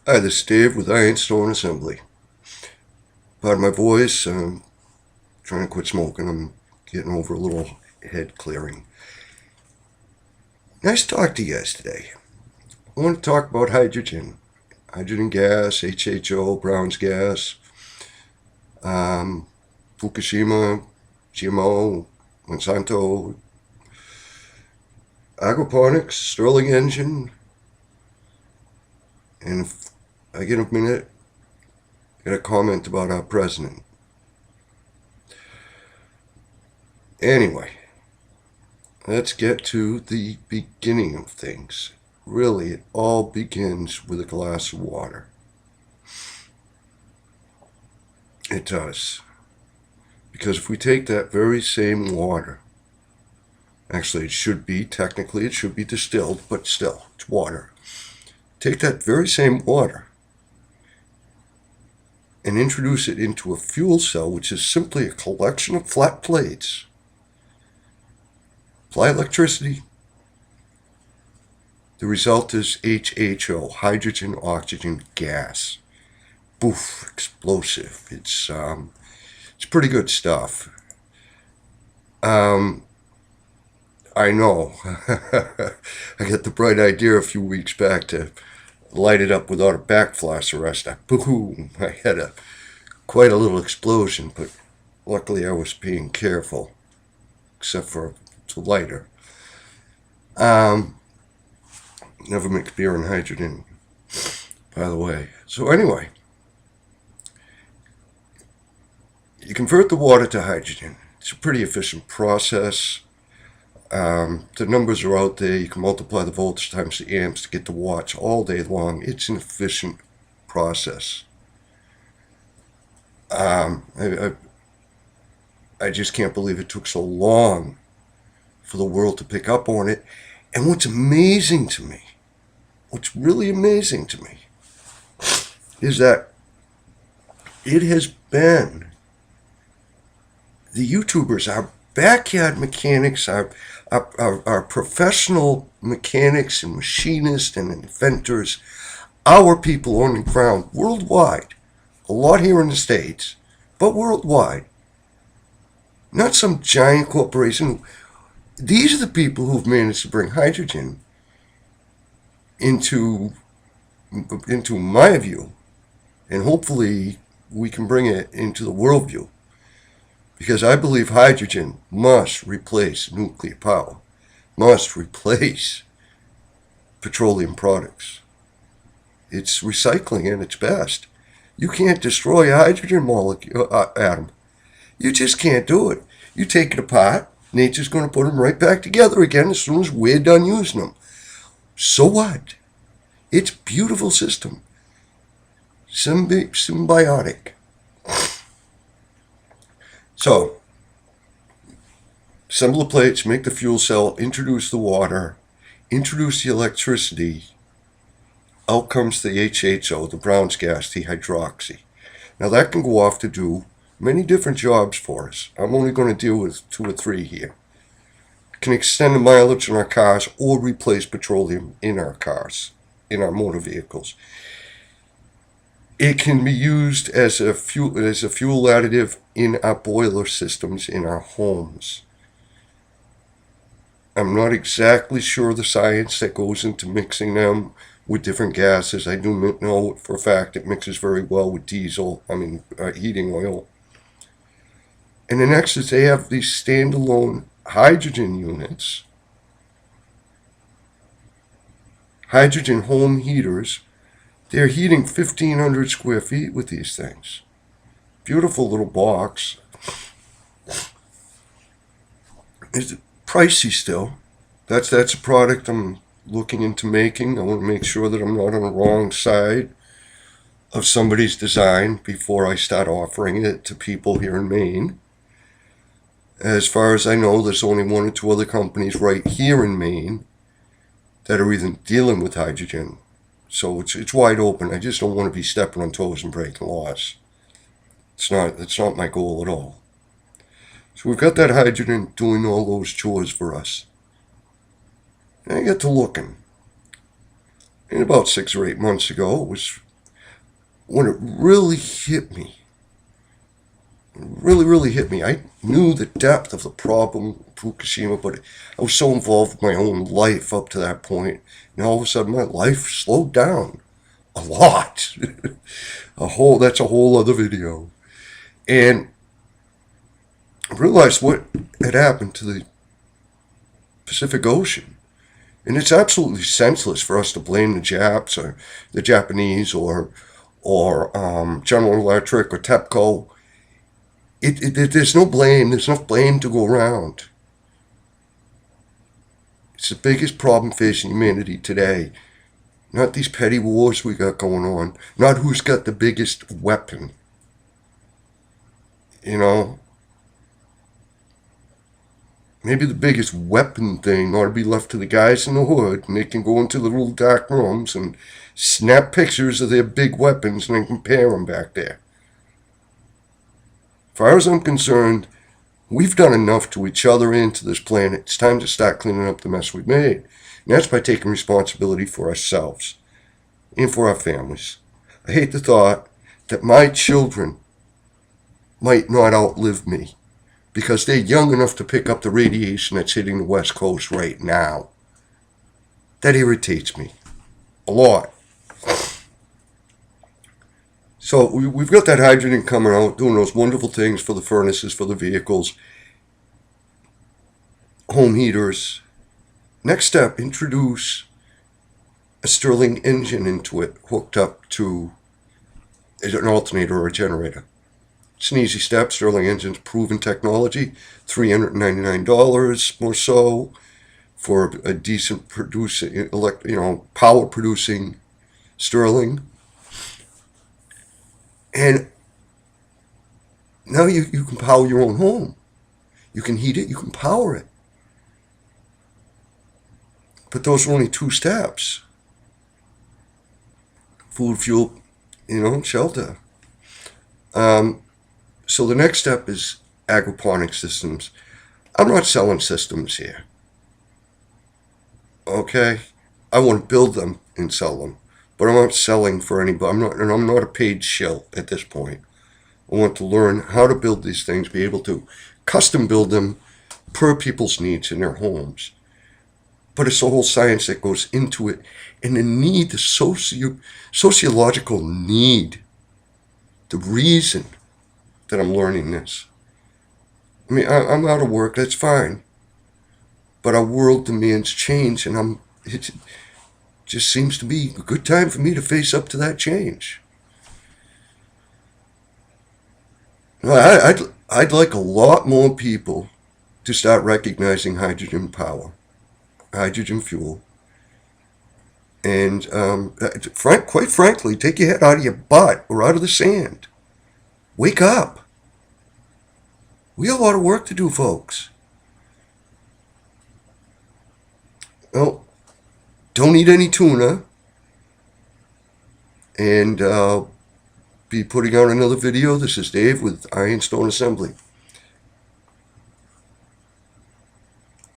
Hi, this is Dave with Ironstone Assembly. Pardon my voice, I'm trying to quit smoking. I'm getting over a little head clearing. Nice to talk to you guys today. I want to talk about hydrogen. Hydrogen gas, HHO, Brown's gas, Fukishima, GMO, Monsanto, aquaponics, Stirling engine, and if I get a minute, I got a comment about our president. Anyway, let's get to the beginning of things. Really, it all begins with a glass of water. It does. Because if we take that very same water, actually it should be distilled, but still, it's water. Take that very same water and introduce it into a fuel cell, which is simply a collection of flat plates. Apply electricity. The result is HHO, hydrogen oxygen gas. Boof, explosive. It's pretty good stuff. I know. I got the bright idea a few weeks back to light it up without a backflash arrest. Boom! I had quite a little explosion, but luckily I was being careful, except for the lighter. Never mix beer and hydrogen, by the way. So anyway, you convert the water to hydrogen. It's a pretty efficient process. The numbers are out there. You can multiply the voltage times the amps to get the watts all day long. It's an efficient process. I just can't believe it took so long for the world to pick up on it. And what's really amazing to me, is that it has been the YouTubers, our backyard mechanics, our professional mechanics and machinists and inventors, our people on the ground worldwide, a lot here in the States, but worldwide, not some giant corporation. These are the people who've managed to bring hydrogen into my view, and hopefully we can bring it into the world view, because I believe hydrogen must replace nuclear power, must replace petroleum products. It's recycling at its best. You can't destroy a hydrogen molecule atom. You just can't do it. You take it apart, nature's going to put them right back together again as soon as we're done using them. So what? It's a beautiful system. Symbiotic. So, assemble the plates, make the fuel cell, introduce the water, introduce the electricity. Out comes the HHO, the Brown's gas, the hydroxy. Now that can go off to do many different jobs for us. I'm only going to deal with 2 or 3 here. It can extend the mileage in our cars or replace petroleum in our cars, in our motor vehicles. It can be used as a fuel additive in our boiler systems in our homes. I'm not exactly sure the science that goes into mixing them with different gases. I do know for a fact it mixes very well with heating oil. And the next is they have these standalone hydrogen units, hydrogen home heaters. They're heating 1,500 square feet with these things. Beautiful little box. It's pricey still. That's a product I'm looking into making. I want to make sure that I'm not on the wrong side of somebody's design before I start offering it to people here in Maine. As far as I know, there's only 1 or 2 other companies right here in Maine that are even dealing with hydrogen. So it's wide open. I just don't want to be stepping on toes and breaking laws. It's not my goal at all. So we've got that hydrogen doing all those chores for us. And I got to looking. And about 6 or 8 months ago, it was when it really hit me, really hit me. I knew the depth of the problem, Fukishima, but I was so involved with my own life up to that point. And all of a sudden, my life slowed down a lot. That's a whole other video. And I realized what had happened to the Pacific Ocean. And it's absolutely senseless for us to blame the Japs or the Japanese or General Electric or TEPCO. There's no blame. There's enough blame to go around. It's the biggest problem facing humanity today. Not these petty wars we got going on. Not who's got the biggest weapon. You know? Maybe the biggest weapon thing ought to be left to the guys in the hood, and they can go into the little dark rooms and snap pictures of their big weapons and then compare them back there. As far as I'm concerned, we've done enough to each other and to this planet. It's time to start cleaning up the mess we've made. And that's by taking responsibility for ourselves and for our families. I hate the thought that my children might not outlive me because they're young enough to pick up the radiation that's hitting the West Coast right now. That irritates me a lot. So we've got that hydrogen coming out, doing those wonderful things for the furnaces, for the vehicles, home heaters. Next step, introduce a Stirling engine into it, hooked up to an alternator or a generator. It's an easy step. Stirling engine's proven technology, $399 or so for a decent producing, power producing Stirling. And now you can power your own home. You can heat it, you can power it. But those are only 2 steps. Food, fuel, shelter. So the next step is aquaponic systems. I'm not selling systems here. Okay? I want to build them and sell them. But I'm not selling for anybody. I'm not a paid shill at this point. I want to learn how to build these things, be able to custom build them per people's needs in their homes. But it's the whole science that goes into it, and the need, the sociological need, the reason that I'm learning this. I mean, I'm out of work, that's fine. But our world demands change, and it just seems to be a good time for me to face up to that change. I'd like a lot more people to start recognizing hydrogen power, hydrogen fuel, and quite frankly, take your head out of your butt or out of the sand. Wake up. We have a lot of work to do, folks. Well, don't eat any tuna. And be putting out another video. This is Dave with Ironstone Assembly.